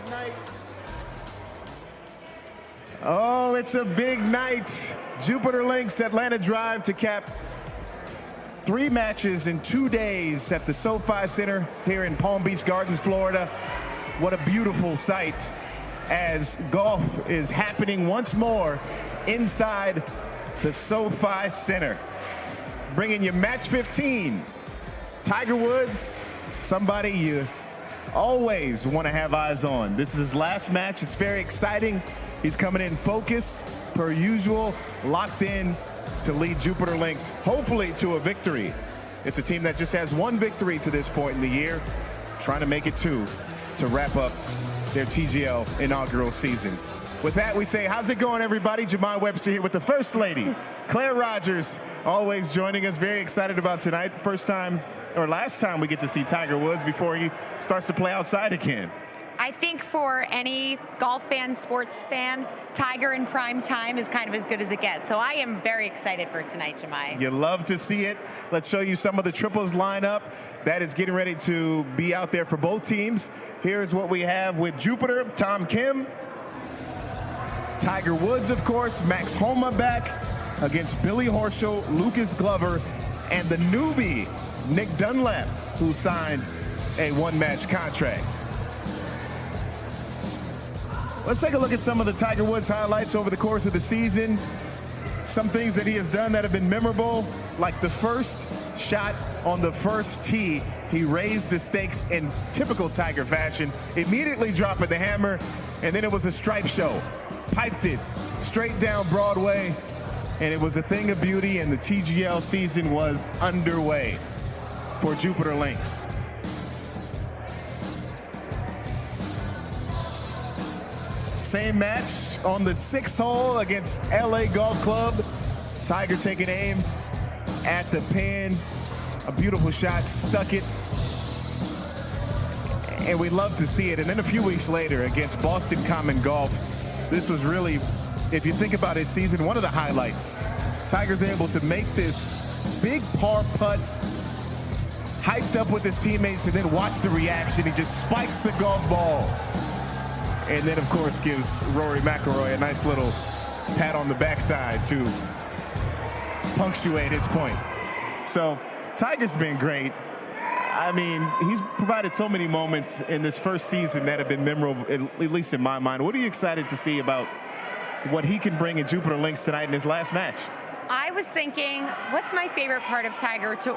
big night. Oh, it's a big night. Jupiter Links Atlanta Drive to cap 3 matches in 2 days at the SoFi Center here in Palm Beach Gardens, Florida. What a beautiful sight as golf is happening once more inside the SoFi Center. Bringing you match 15. Tiger Woods, somebody you always want to have eyes on. This is his last match. It's very exciting. He's coming in focused, per usual, locked in to lead Jupiter Links, hopefully to a victory. It's a team that just has 1 victory to this point in the year, trying to make it 2 to wrap up their TGL inaugural season. With that, we say, how's it going, everybody? Jamai Webster here with the First Lady, Claire Rogers, always joining us. Very excited about tonight. First time, or last time we get to see Tiger Woods before he starts to play outside again. I think for any golf fan, sports fan, Tiger in prime time is kind of as good as it gets. So I am very excited for tonight, Jamai. You love to see it. Let's show you some of the triples lineup that is getting ready to be out there for both teams. Here's what we have with Jupiter: Tom Kim, Tiger Woods, of course, Max Homa back against Billy Horschel, Lucas Glover, and the newbie, Nick Dunlap, who signed a 1-match contract. Let's take a look at some of the Tiger Woods highlights over the course of the season. Some things that he has done that have been memorable, like the first shot on the first tee. He raised the stakes in typical Tiger fashion, immediately dropping the hammer, and then it was a stripe show. Piped it straight down Broadway, and it was a thing of beauty, and the TGL season was underway for Jupiter Links. Same match on the 6th hole against LA Golf Club. Tiger taking aim at the pin. A beautiful shot, stuck it. And we love to see it. And then a few weeks later against Boston Common Golf, this was really, if you think about his season, one of the highlights. Tiger's able to make this big par putt, hyped up with his teammates, and then watch the reaction. He just spikes the golf ball. And then, of course, gives Rory McIlroy a nice little pat on the backside to punctuate his point. So Tiger's been great. I mean, he's provided so many moments in this first season that have been memorable, at least in my mind. What are you excited to see about what he can bring in Jupiter Links tonight in his last match? I was thinking, what's my favorite part of Tiger to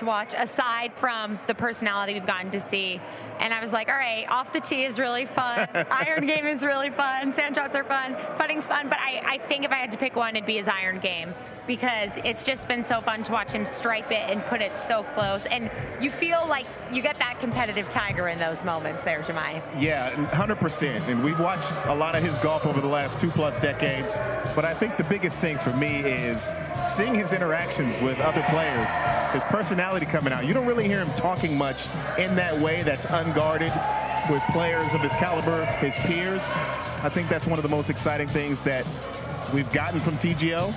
watch aside from the personality we've gotten to see? And I was like, all right, off the tee is really fun. Iron game is really fun. Sand shots are fun. Putting's fun. But I think if I had to pick one, it'd be his iron game, because it's just been so fun to watch him stripe it and put it so close. And you feel like you get that competitive Tiger in those moments there, Jamai. Yeah, 100%. And we've watched a lot of his golf over the last 2+ decades. But I think the biggest thing for me is seeing his interactions with other players, his personality coming out. You don't really hear him talking much in that way that's unguarded with players of his caliber, his peers. I think that's one of the most exciting things that we've gotten from TGL.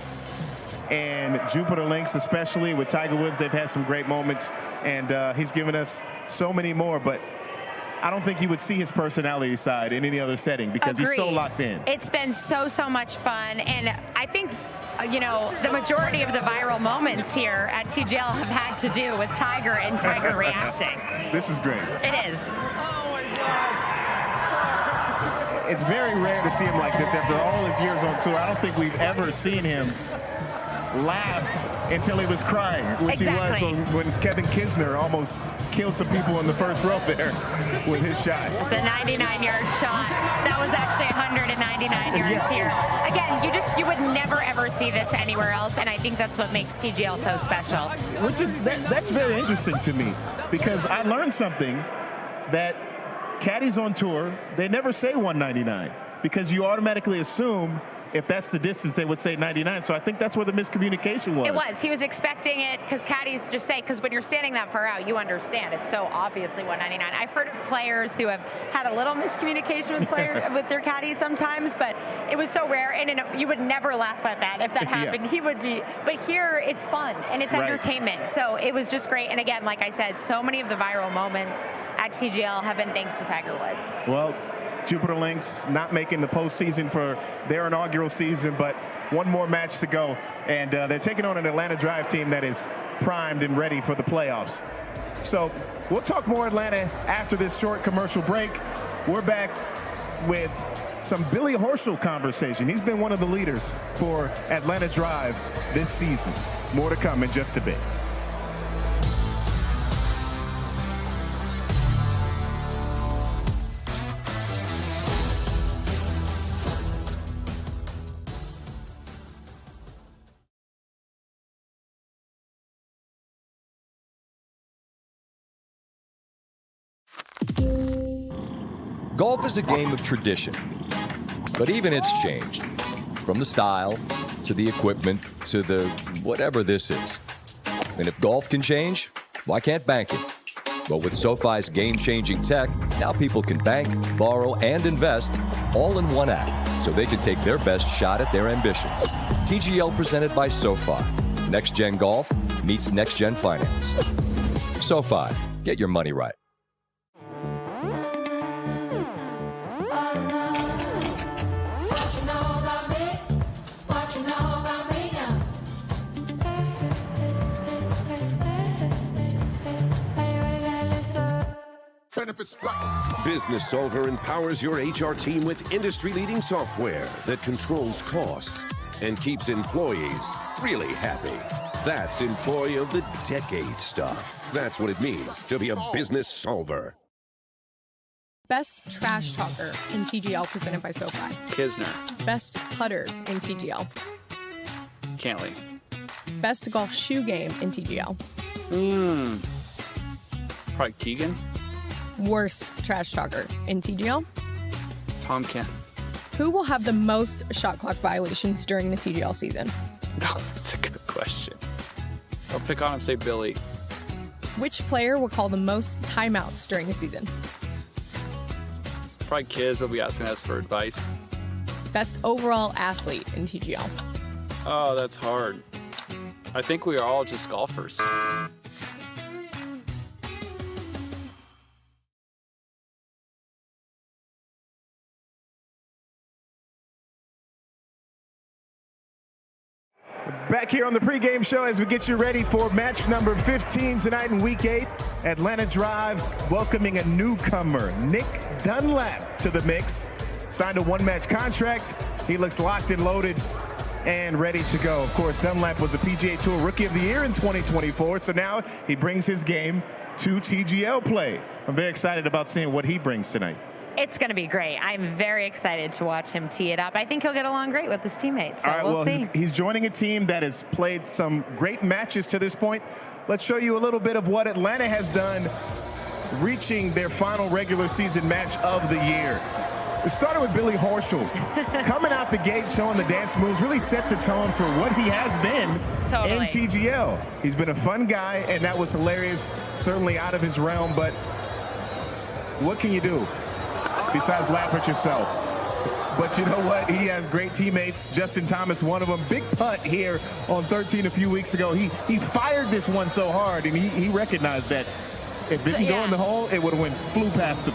And Jupiter Links, especially with Tiger Woods, they've had some great moments, and he's given us so many more. But I don't think you would see his personality side in any other setting because He's so locked in. It's been so much fun, and I think, you know, the majority of the viral moments here at TGL have had to do with Tiger and Tiger reacting. This is great. It is. Oh my God. It's very rare to see him like this after all his years on tour. I don't think we've ever seen him laugh until he was crying, which he was when Kevin Kisner almost killed some people in the first row there with his shot. The 99-yard shot. That was actually 199 yards here. Again, you would never ever see this anywhere else, and I think that's what makes TGL so special. Which is that's very interesting to me, because I learned something that caddies on tour, they never say 199, because you automatically assume if that's the distance, they would say 99. So I think that's where the miscommunication was. It was. He was expecting it because caddies just say, because when you're standing that far out, you understand it's so obviously 199. I've heard of players who have had a little miscommunication with their caddies sometimes, but it was so rare, and you would never laugh at that if that happened. He would be. But here, it's fun and it's entertainment. So it was just great. And again, like I said, so many of the viral moments at TGL have been thanks to Tiger Woods. Well, Jupiter Lynx not making the postseason for their inaugural season, but one more match to go, and they're taking on an Atlanta Drive team that is primed and ready for the playoffs. So we'll talk more Atlanta after this short commercial break. We're back with some Billy Horschel conversation. He's been one of the leaders for Atlanta Drive this season. More to come in just a bit. Golf is a game of tradition, but even it's changed. From the style, to the equipment, to the whatever this is. And if golf can change, why can't banking? But with SoFi's game-changing tech, now people can bank, borrow, and invest all in one app, so they can take their best shot at their ambitions. TGL presented by SoFi. Next-gen golf meets next-gen finance. SoFi, get your money right. Business Solver empowers your HR team with industry-leading software that controls costs and keeps employees really happy. That's Employee of the Decade stuff. That's what it means to be a business solver. Best trash talker in TGL presented by SoFi. Kisner. Best putter in TGL. Cantley. Best golf shoe game in TGL. Probably Keegan. Worst trash talker in TGL. Tom Kent. Who will have the most shot clock violations during the TGL season? Oh, that's a good question. I'll pick on him, say Billy. Which player will call the most timeouts during the season? Probably Kiz will be asking us for advice. Best overall athlete in TGL. Oh, that's hard. I think we are all just golfers. Back here on the pregame show as we get you ready for match number 15 tonight in Week 8. Atlanta Drive welcoming a newcomer, Nick Dunlap, to the mix. Signed a one-match contract. He looks locked and loaded and ready to go. Of course, Dunlap was a PGA Tour Rookie of the Year in 2024, so now he brings his game to TGL play. I'm very excited about seeing what he brings tonight. It's going to be great. I'm very excited to watch him tee it up. I think he'll get along great with his teammates. So all right, we'll see. He's joining a team that has played some great matches to this point. Let's show you a little bit of what Atlanta has done, reaching their final regular season match of the year. It started with Billy Horschel. Coming out the gate, showing the dance moves, really set the tone for what he has been in TGL. He's been a fun guy, and that was hilarious, certainly out of his realm, but what can you do besides laugh at yourself? But you know what? He has great teammates. Justin Thomas, one of them. Big putt here on 13 a few weeks ago. He fired this one so hard, and he recognized that if it didn't go in the hole, it would have flew past him.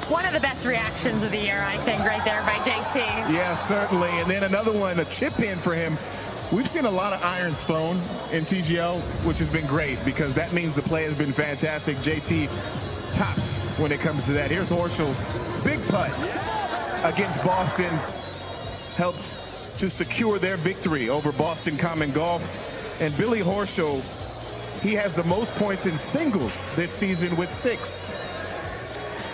One of the best reactions of the year, I think, right there by JT. Yeah, certainly. And then another one, a chip in for him. We've seen a lot of irons thrown in TGL, which has been great because that means the play has been fantastic. JT tops when it comes to that. Here's Horschel. Big putt against Boston. Helped to secure their victory over Boston Common Golf. And Billy Horschel, he has the most points in singles this season with 6.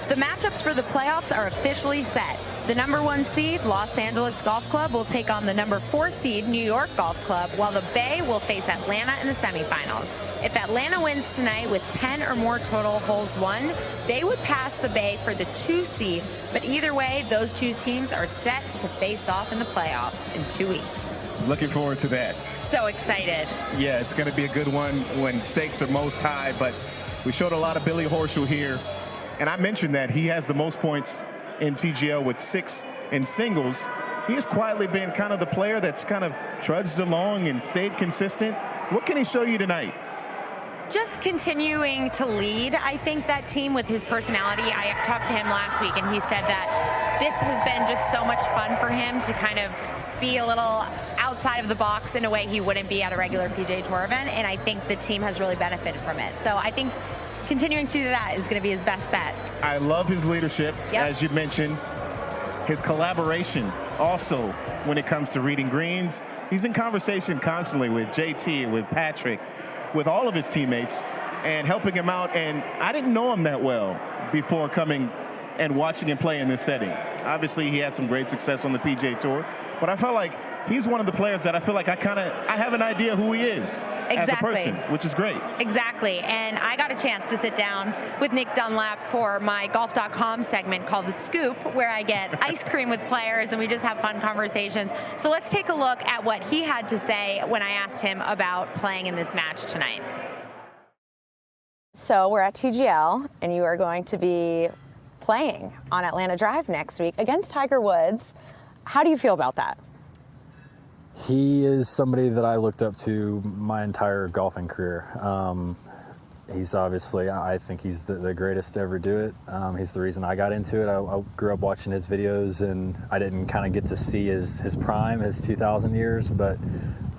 The matchups for the playoffs are officially set. The number 1 seed, Los Angeles Golf Club, will take on the number 4 seed, New York Golf Club, while the Bay will face Atlanta in the semifinals. If Atlanta wins tonight with 10 or more total holes won, they would pass the Bay for the 2 seed. But either way, those 2 teams are set to face off in the playoffs in 2 weeks. Looking forward to that. So excited. Yeah, it's going to be a good one when stakes are most high, but we showed a lot of Billy Horschel here. And I mentioned that he has the most points in TGL with 6 in singles. He has quietly been kind of the player that's kind of trudged along and stayed consistent. What can he show you tonight? Just continuing to lead, I think, that team with his personality. I talked to him last week, and he said that this has been just so much fun for him to kind of be a little outside of the box in a way he wouldn't be at a regular PGA Tour event, and I think the team has really benefited from it. So I think continuing to do that is going to be his best bet. I love his leadership, as you mentioned. His collaboration also when it comes to reading greens. He's in conversation constantly with JT, with Patrick, with all of his teammates and helping him out. And I didn't know him that well before coming and watching him play in this setting. Obviously, he had some great success on the PGA Tour, but I felt like he's one of the players that I feel like I have an idea who he is as a person, which is great. Exactly. And I got a chance to sit down with Nick Dunlap for my golf.com segment called The Scoop, where I get ice cream with players and we just have fun conversations. So let's take a look at what he had to say when I asked him about playing in this match tonight. So we're at TGL, and you are going to be playing on Atlanta Drive next week against Tiger Woods. How do you feel about that? He is somebody that I looked up to my entire golfing career. He's obviously, I think he's the greatest to ever do it. He's the reason I got into it. I grew up watching his videos, and I didn't kind of get to see his prime, his 2,000 years. But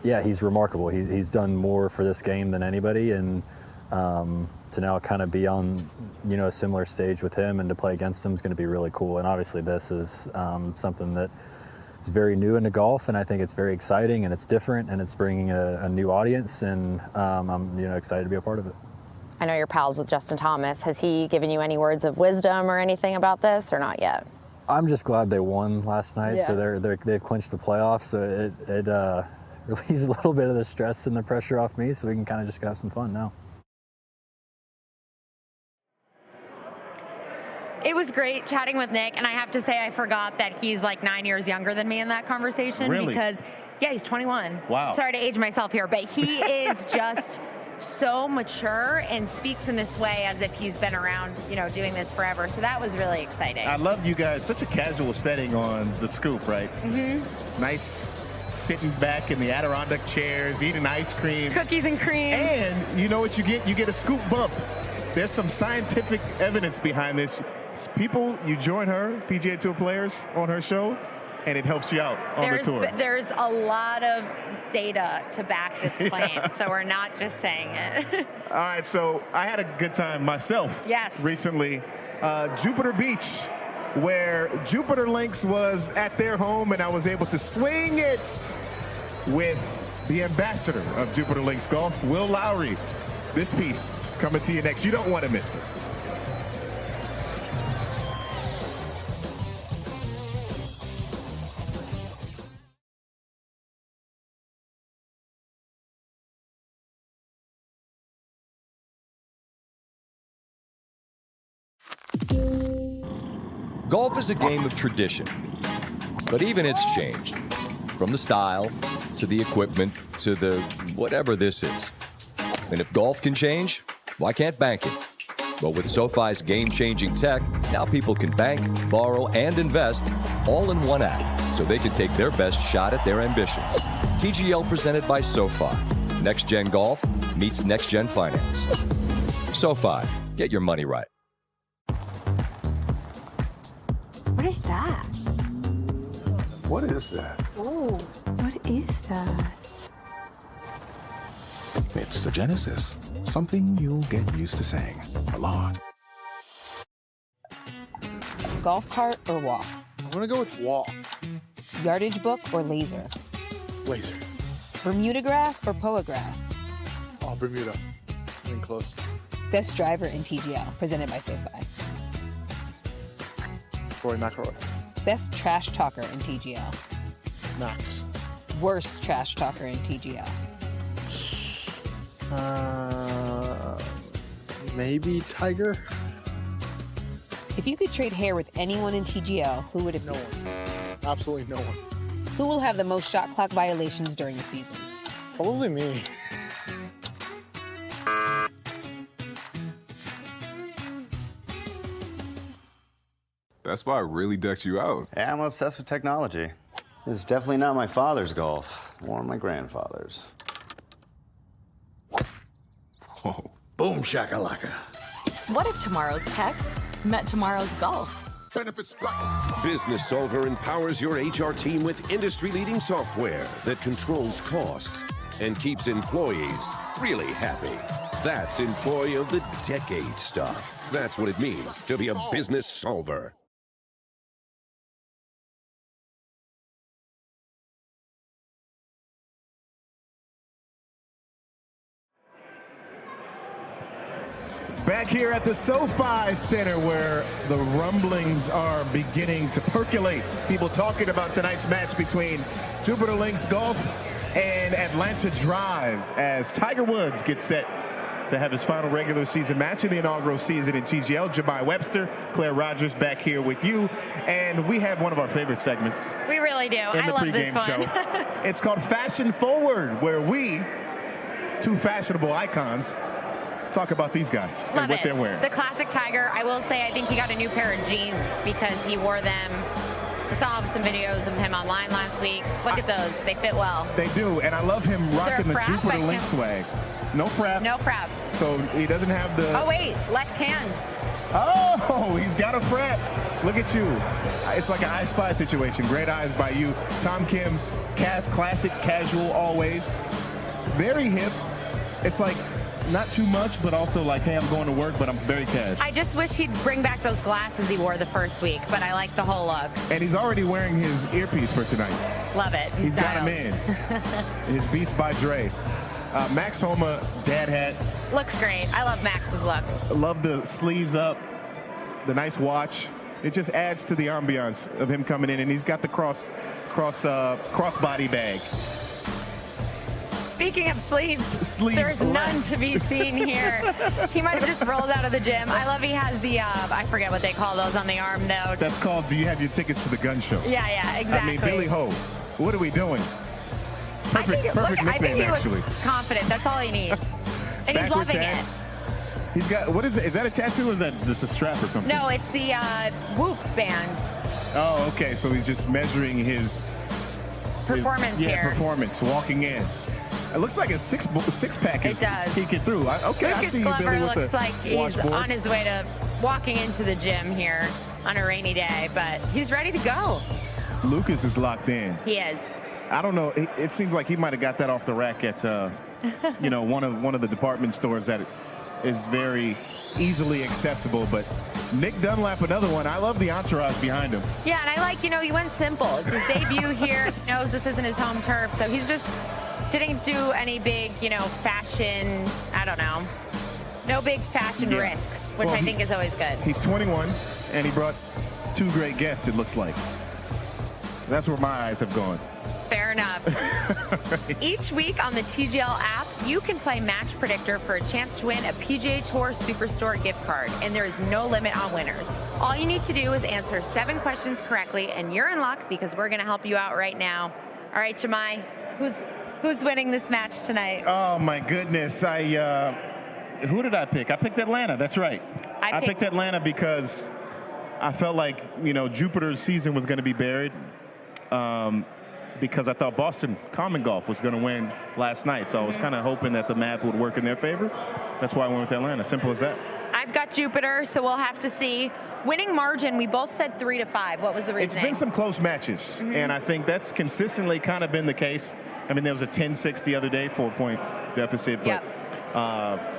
yeah, he's remarkable. He's done more for this game than anybody, and to now kind of be on, a similar stage with him and to play against him is going to be really cool. And obviously, this is something that is very new into golf, and I think it's very exciting and it's different and it's bringing a new audience, and I'm excited to be a part of it. I know you're pals with Justin Thomas. Has he given you any words of wisdom or anything about this, or not yet? I'm just glad they won last night, so they've clinched the playoffs, so it relieves a little bit of the stress and the pressure off me, so we can kind of just have some fun now. It was great chatting with Nick, and I have to say I forgot that he's like 9 years younger than me in that conversation. Really? Because, he's 21. Wow. Sorry to age myself here, but he is just so mature and speaks in this way as if he's been around, doing this forever. So that was really exciting. I love you guys. Such a casual setting on The Scoop, right? Mm-hmm. Nice sitting back in the Adirondack chairs, eating ice cream. Cookies and cream. And you know what you get? You get a scoop bump. There's some scientific evidence behind this. People, you join her, PGA Tour players, on her show, and it helps you out on the tour. There's a lot of data to back this claim, so we're not just saying it. All right, so I had a good time myself recently. Jupiter Beach, where Jupiter Links was at their home, and I was able to swing it with the ambassador of Jupiter Links Golf, Will Lowry. This piece coming to you next. You don't want to miss it. Golf is a game of tradition, but even it's changed. From the style, to the equipment, to the whatever this is. And if golf can change, why can't banking? Well, with SoFi's game-changing tech, now people can bank, borrow, and invest all in one app, so they can take their best shot at their ambitions. TGL presented by SoFi. Next-gen golf meets next-gen finance. SoFi, get your money right. What is that? What is that? Ooh, what is that? It's the Genesis. Something you'll get used to saying a lot. Golf cart or walk? I'm gonna go with walk. Yardage book or laser? Laser. Bermuda grass or Poa grass? Oh, Bermuda. Getting close. Best driver in TGL, presented by SoFi. Rory McIlroy. Best trash talker in TGL. Max. Worst trash talker in TGL. Maybe Tiger? If you could trade hair with anyone in TGL, who would it be? No one. Absolutely no one. Who will have the most shot clock violations during the season? Probably me. Best Buy really decks you out. Yeah, I'm obsessed with technology. It's definitely not my father's golf, or my grandfather's. Whoa. Boom shakalaka. What if tomorrow's tech met tomorrow's golf? Business Solver empowers your HR team with industry-leading software that controls costs and keeps employees really happy. That's Employee of the Decade stuff. That's what it means to be a business solver. Back here at the SoFi Center, where the rumblings are beginning to percolate. People talking about tonight's match between Jupiter Links Golf and Atlanta Drive as Tiger Woods gets set to have his final regular season match in the inaugural season in TGL. Jemai Webster, Claire Rogers back here with you. And we have one of our favorite segments. We really do. In the I love pregame this one. show. It's called Fashion Forward, where we, two fashionable icons, talk about these guys and what they're wearing. The classic Tiger. I will say I think he got a new pair of jeans because he wore them. I saw some videos of him online last week. Look at those. They fit well. They do. And I love him rocking the Jupiter Link swag. No frap. No frap. So he doesn't have the... Oh, wait. Left hand. Oh, he's got a frap. Look at you. It's like an I Spy situation. Great eyes by you. Tom Kim, classic, casual, always. Very hip. It's like... not too much, but also like, hey, I'm going to work, but I'm very cash. I just wish he'd bring back those glasses he wore the first week, but I like the whole look. And he's already wearing his earpiece for tonight. Love it. He's got him in. His Beats by Dre. Max Homa, dad hat. Looks great. I love Max's look. I love the sleeves up, the nice watch. It just adds to the ambiance of him coming in, and he's got the crossbody bag. Speaking of sleeves, there's none to be seen here. He might have just rolled out of the gym. I love he has the, I forget what they call those on the arm, though. That's called, do you have your tickets to the gun show? Yeah, exactly. I mean, Billy Ho, what are we doing? Perfect nickname, he actually. looks confident. That's all he needs. And he's loving it. He's got, what is it? Is that a tattoo or is that just a strap or something? No, it's the Whoop band. Oh, okay. So he's just measuring his... performance here. Yeah, performance, walking in. It looks like a six-pack is peeking through. Okay, I see you, Billy, with looks the like he's washboard. on his way to walking into the gym here on a rainy day, but he's ready to go. Lucas is locked in. He is. I don't know. It seems like he might have got that off the rack at, one of the department stores that is very easily accessible. But Nick Dunlap, another one. I love the entourage behind him. Yeah, and I like, he went simple. It's his debut here. He knows this isn't his home turf, so he's just didn't do any big, fashion, I don't know. No big fashion risks, which I think is always good. He's 21, and he brought two great guests, it looks like. That's where my eyes have gone. Fair enough. Each week on the TGL app, you can play Match Predictor for a chance to win a PGA Tour Superstore gift card, and there is no limit on winners. All you need to do is answer 7 questions correctly, and you're in luck because we're going to help you out right now. All right, Jemai, who's winning this match tonight? Oh, my goodness. Who did I pick? I picked Atlanta. That's right. I picked Atlanta because I felt like, Jupiter's season was going to be buried. Because I thought Boston Common Golf was going to win last night. So I was kind of hoping that the math would work in their favor. That's why I went with Atlanta. Simple as that. I've got Jupiter, so we'll have to see. Winning margin, we both said 3-5. What was the reasoning? It's been some close matches, and I think that's consistently kind of been the case. I mean, there was a 10-6 the other day, 4-point deficit, but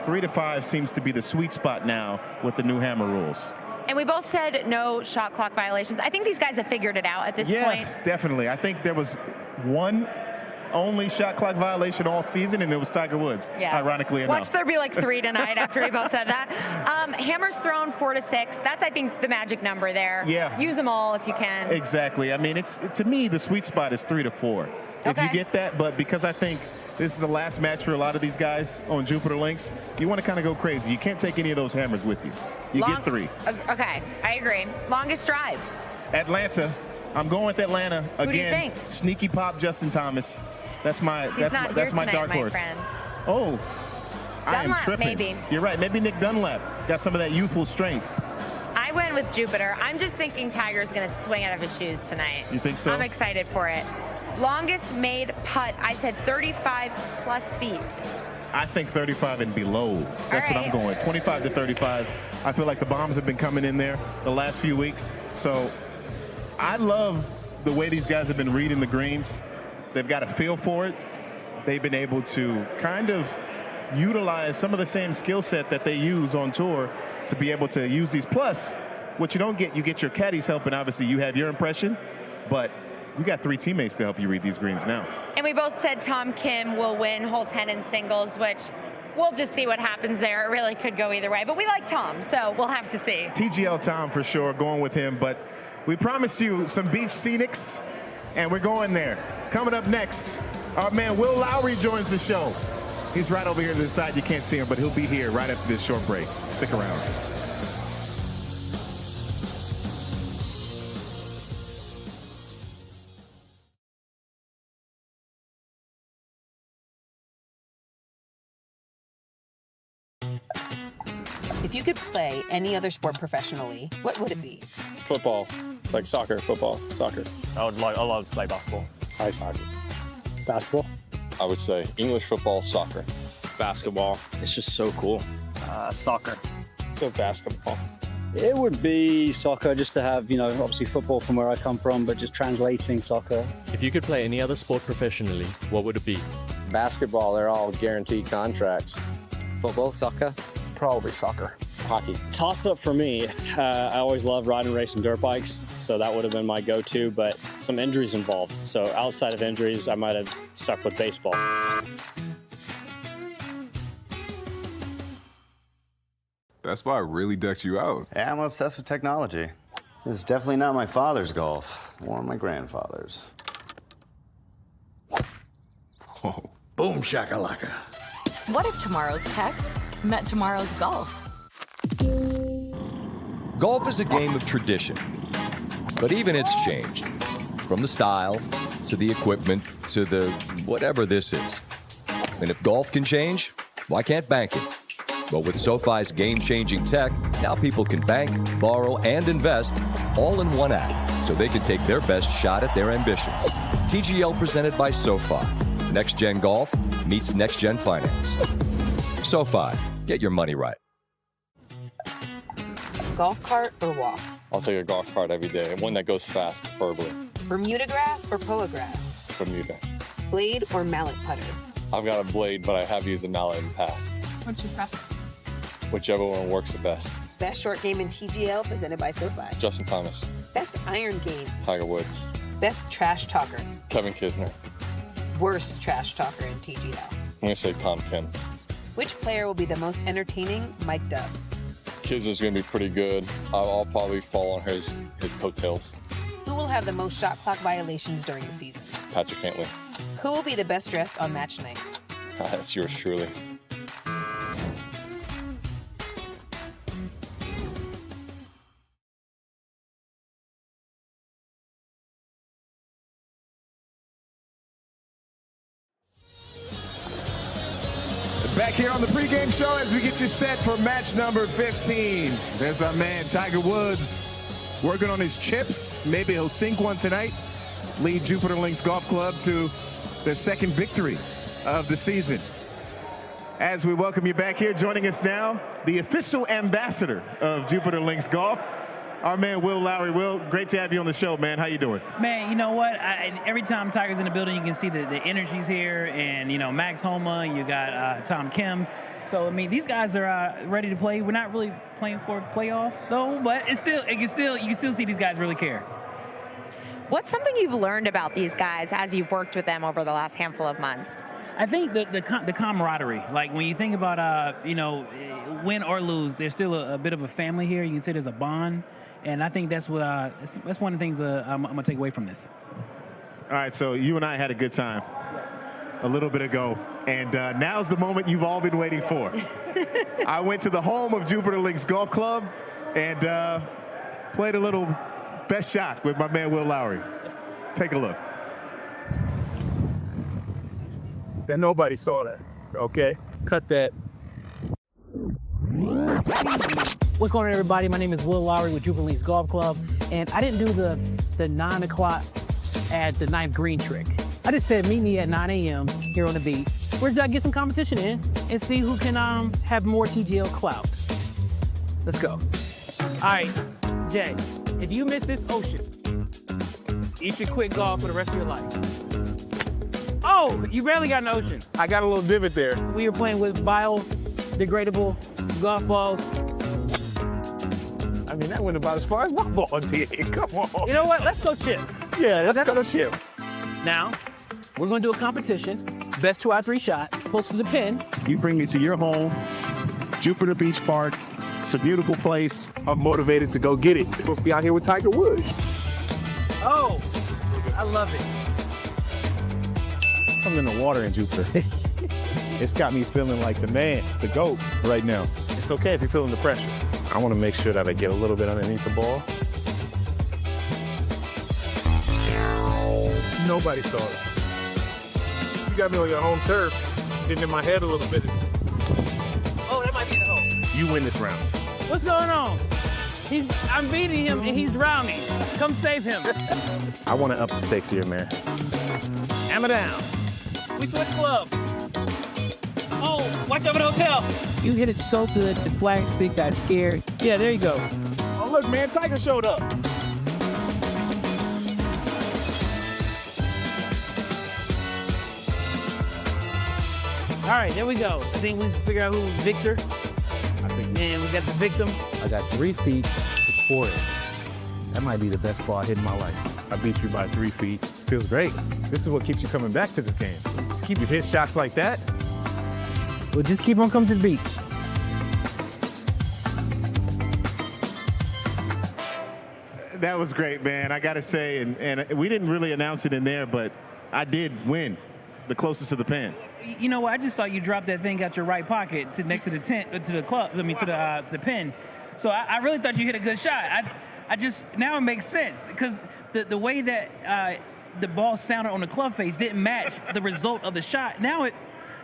3-5 seems to be the sweet spot now with the new hammer rules. And we both said no shot clock violations. I think these guys have figured it out at this point. Yeah, definitely. I think there was one only shot clock violation all season, and it was Tiger Woods, ironically enough. Watch there be like 3 tonight after we both said that. Hammers thrown 4 to 6. That's, I think, the magic number there. Yeah. Use them all if you can. Exactly. I mean, to me, the sweet spot is 3 to 4. If you get that, but because I think this is the last match for a lot of these guys on Jupiter Links, you want to kind of go crazy. You can't take any of those hammers with you. You get 3. Okay, I agree. Longest drive. Atlanta. I'm going with Atlanta again. Who do you think? Sneaky pop Justin Thomas. That's my dark horse. Friend. Oh, I am Dunlap, tripping. maybe. You're right. Maybe Nick Dunlap got some of that youthful strength. I went with Jupiter. I'm just thinking Tiger's going to swing out of his shoes tonight. You think so? I'm excited for it. Longest made putt, I said 35 plus feet. I think 35 and below. That's what I'm going. 25 to 35. I feel like the bombs have been coming in there the last few weeks. So I love the way these guys have been reading the greens. They've got a feel for it. They've been able to kind of utilize some of the same skill set that they use on tour to be able to use these. Plus, what you don't get, you get your caddies helping. Obviously, you have your impression, but you got 3 teammates to help you read these greens now. And we both said Tom Kim will win hole 10 in singles, which we'll just see what happens there. It really could go either way, but we like Tom, so we'll have to see. TGL Tom for sure, going with him, but we promised you some beach scenics, and we're going there. Coming up next, our man Will Lowry joins the show. He's right over here to the side. You can't see him, but he'll be here right after this short break. Stick around. If you could play any other sport professionally, what would it be? Football, like soccer, football, soccer. I love to play basketball. Ice hockey. Basketball. I would say English football, soccer. Basketball. It's just so cool. Soccer. So basketball. It would be soccer, just to have, obviously football from where I come from, but just translating soccer. If you could play any other sport professionally, what would it be? Basketball, they're all guaranteed contracts. Football, soccer? Probably soccer. Hockey. Toss up for me. I always loved riding and racing dirt bikes, so that would have been my go-to, but some injuries involved. So outside of injuries, I might have stuck with baseball. That's why I really decked you out. Yeah, I'm obsessed with technology. This is definitely not my father's golf, or my grandfather's. Whoa. Boom shakalaka. What if tomorrow's tech met tomorrow's golf? Golf is a game of tradition, but even it's changed. From the style, to the equipment, to the whatever this is. And if golf can change, why can't banking? But with SoFi's game-changing tech, now people can bank, borrow, and invest all in one app, so they can take their best shot at their ambitions. TGL presented by SoFi. Next-gen golf meets next-gen finance. SoFi, get your money right. Golf cart or walk? I'll take a golf cart every day, one that goes fast, preferably. Bermuda grass or polo grass? Bermuda. Blade or mallet putter? I've got a blade, but I have used a mallet in the past. What's your preference? Whichever one works the best. Best short game in TGL presented by SoFi. Justin Thomas. Best iron game? Tiger Woods. Best trash talker? Kevin Kisner. Worst trash talker in TGL? I'm going to say Tom Kim. Which player will be the most entertaining mic'd up? Kisner's going to be pretty good. I'll probably fall on his coattails. Who will have the most shot clock violations during the season? Patrick Cantley. Who will be the best dressed on match night? That's yours truly. Back here on the pregame show as we get you set for match number 15. There's our man Tiger Woods working on his chips. Maybe he'll sink one tonight. Lead Jupiter Links Golf Club to their second victory of the season. As we welcome you back here, joining us now, the official ambassador of Jupiter Links Golf, our man Will Lowry. Will, great to have you on the show, man. How you doing? Man, you know what? Every time Tiger's in the building, you can see the energy's here. And, Max Homa, you got Tom Kim. So, these guys are ready to play. We're not really playing for a playoff, though. But you can still see these guys really care. What's something you've learned about these guys as you've worked with them over the last handful of months? I think the camaraderie, like when you think about, win or lose, there's still a bit of a family here. You can say there's a bond. And I think that's what that's one of the things I'm going to take away from this. All right, so you and I had a good time a little bit ago, and now's the moment you've all been waiting for. I went to the home of Jupiter Links Golf Club and played a little best shot with my man Will Lowry. Take a look. That nobody saw that, okay? Cut that. What's going on, everybody? My name is Will Lowry with Jupiter Links Golf Club, and I didn't do the 9 o'clock at the 9th green trick. I just said meet me at 9 a.m. here on the beach. We're just get some competition in and see who can have more TGL clout. Let's go. All right, Jay, if you miss this ocean, you should quit golf for the rest of your life. Oh, you barely got an ocean. I got a little divot there. We were playing with biodegradable golf balls. I mean, that went about as far as my ball did. Come on. You know what? Let's go chip. Yeah, let's go chip. Now, we're going to do a competition. Best 2 out of 3 shot. Close to the pin. You bring me to your home, Jupiter Beach Park. It's a beautiful place. I'm motivated to go get it. We're supposed to be out here with Tiger Woods. Oh, I love it. I'm in the water in Jupiter. It's got me feeling like the man, the GOAT right now. It's okay if you're feeling the pressure. I want to make sure that I get a little bit underneath the ball. Nobody saw it. You got me on your home turf, getting in my head a little bit. Oh, that might be the hole. You win this round. What's going on? I'm beating him and he's drowning. Come save him. I want to up the stakes here, man. Hammer down. We switch clubs. Oh, watch out for the hotel. You hit it so good, the flag stick got scared. Yeah, there you go. Oh, look, man, Tiger showed up. All right, there we go. I think we figured out who's Victor. And we got the victim. I got 3 feet for it. That might be the best ball I hit in my life. I beat you by 3 feet. Feels great. This is what keeps you coming back to this game. Keep you hit shots like that. We'll just keep on coming to the beach. That was great, man. I got to say, and we didn't really announce it in there, but I did win the closest to the pin. You know what? I just saw you drop that thing out your right pocket next to the tent, to the club. I mean, to the pin. So I really thought you hit a good shot. I just now it makes sense because the way that the ball sounded on the club face didn't match the result of the shot. Now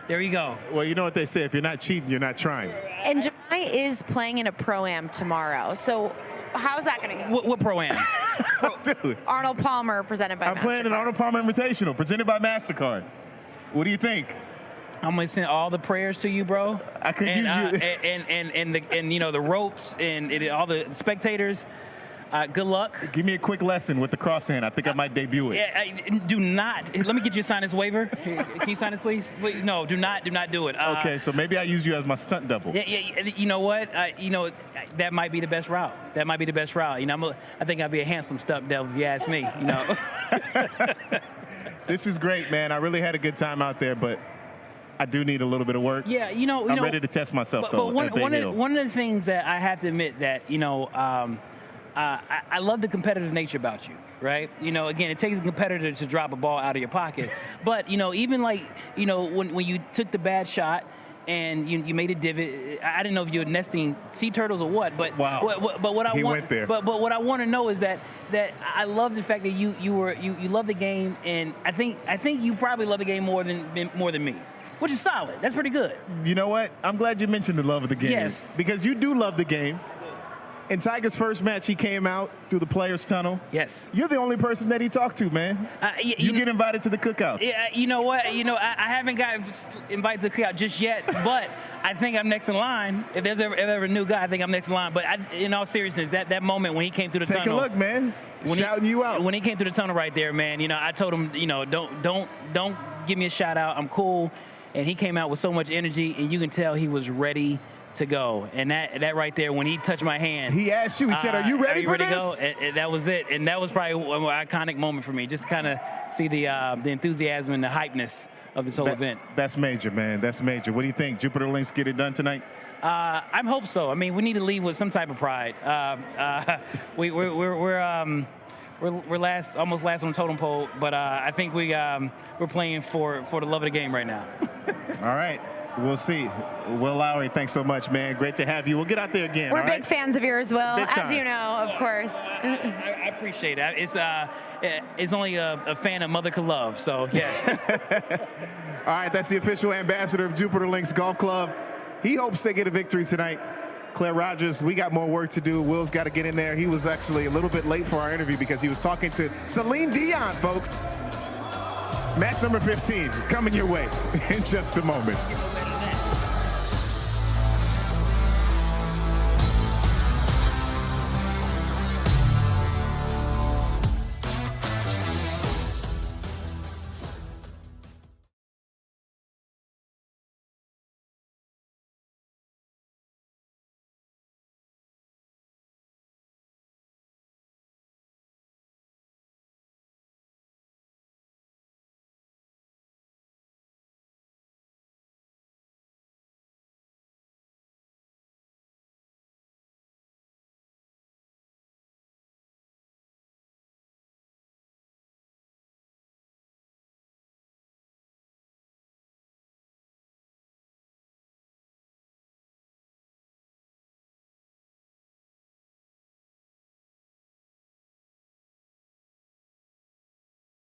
there you go. Well, you know what they say: if you're not cheating, you're not trying. And Jemai is playing in a pro-am tomorrow. So how's that going to go? What pro-am? Dude, Arnold Palmer presented by I'm playing an Arnold Palmer Invitational presented by MasterCard. What do you think? I'm gonna send all the prayers to you, bro. I could use you. And you know the ropes and all the spectators. Good luck. Give me a quick lesson with the crosshand. I think I might debut it. Yeah, do not. Let me get you to sign this waiver. Can you sign this, please? Wait, no, do not do it. Okay, so maybe I use you as my stunt double. Yeah. You know what? That might be the best route. That might be the best route. You know, I think I'd be a handsome stunt double if you ask me. You know. This is great, man. I really had a good time out there, but I do need a little bit of work. Yeah, I'm ready to test myself, though. But one of the things that I have to admit that, I love the competitive nature about you, right? Again, it takes a competitor to drop a ball out of your pocket. But, even like, when you took the bad shot and you made a divot, I didn't know if you were nesting sea turtles or what, but wow. But what I went there. But what I want to know is that I love the fact that you love the game, and I think you probably love the game more than me, which is solid. That's pretty good. You know what? I'm glad you mentioned the love of the game. Yes. Because you do love the game. In Tiger's first match, he came out through the players' tunnel. Yes. You're the only person that he talked to, man. You get invited to the cookouts. Yeah, you know what? I haven't got invited to the cookout just yet, but I think I'm next in line. If there's ever a new guy, I think I'm next in line. But in all seriousness, that moment when he came through the tunnel. Take a look, man. Shouting you out. When he came through the tunnel right there, man, I told him, don't give me a shout out. I'm cool. And he came out with so much energy, and you can tell he was ready to go. And that right there, when he touched my hand. He asked you, he said, are you ready for this? To go? And that was it. And that was probably one iconic moment for me. Just kind of see the enthusiasm and the hypeness of this whole event. That's major, man. That's major. What do you think? Jupiter Lynx get it done tonight? I hope so. I mean, we need to leave with some type of pride. We're last, almost last on the totem pole, but I think we're playing for the love of the game right now. All right. We'll see. Will Lowry, thanks so much, man. Great to have you. We'll get out there again. We're big fans of yours, Will, Big time. as you know, of course. I appreciate it. It's only a fan a mother could love, so yes. All right, that's the official ambassador of Jupiter Lynx Golf Club. He hopes they get a victory tonight. Claire Rogers, we got more work to do. Will's got to get in there. He was actually a little bit late for our interview because he was talking to Celine Dion, folks. Match number 15 coming your way in just a moment.